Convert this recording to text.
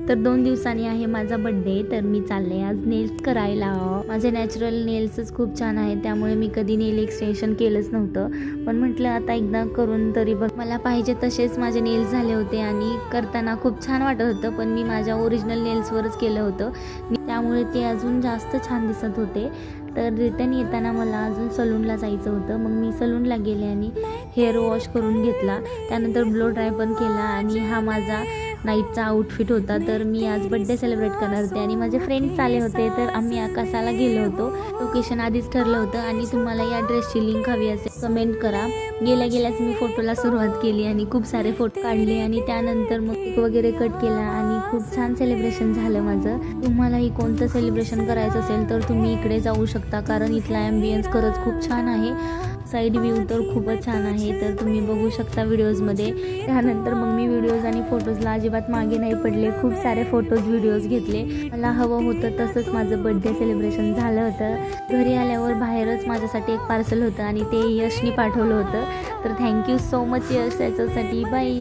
तर 2 दिवसांनी आहे माझा बर्थडे, तर मी चालले आज नेल्स करायला. माझे नॅचरल नेल्सच खूप छान आहेत, त्यामुळे मी कधी नेल एक्सटेन्शन केलंच नव्हतं. पण म्हटलं आता एकदा करून तरी बघ. मला पाहिजे तसेच माझे नेल्स झाले होते आणि करताना खूप छान वाटत होतं, पण मी माझ्या ओरिजिनल नेल्सवरच केलं होतं, त्यामुळे ते अजून जास्त छान दिसत होते. तर रिटर्न येताना मला अजून सलूनला जायचं होतं. मग मी सलूनला गेले आणि हेअर वॉश करून घेतला, त्यानंतर ब्लो ड्राय पण केला आणि हा माझा नाईटचा आउटफिट होता. तर मी आज बड्डे सेलिब्रेट करणार होते आणि माझे फ्रेंड्स आले होते, तर आम्ही आकाशाला गेलो होतो. लोकेशन आधीच ठरलं होतं आणि तुम्हाला या ड्रेसची लिंक हवी असेल कमेंट करा. गेल्याच मी फोटोला सुरुवात केली आणि खूप सारे फोटो काढले आणि त्यानंतर मग केक वगैरे कट केला आणि खूप छान सेलिब्रेशन झालं माझं. तुम्हालाही कोणतं सेलिब्रेशन करायचं असेल तर तुम्ही इकडे जाऊ शकता, कारण इथला ॲम्बियन्स खरंच खूप छान आहे. साईड व्ह्यू तर खूपच छान आहे, तर तुम्ही बघू शकता व्हिडिओजमध्ये. त्यानंतर मग मी व्हिडिओज आणि फोटोजला अजिबात मागे नाही पडले, खूप सारे फोटोज व्हिडिओज घेतले. मला हवं होतं तसंच माझं बड्डे सेलिब्रेशन झालं होतं. घरी आल्यावर बाहेरच माझ्यासाठी एक पार्सल होतं आणि ते यशनी पाठवलं होतं. तर थँक्यू सो मच यश त्याच्यासाठी. बाय.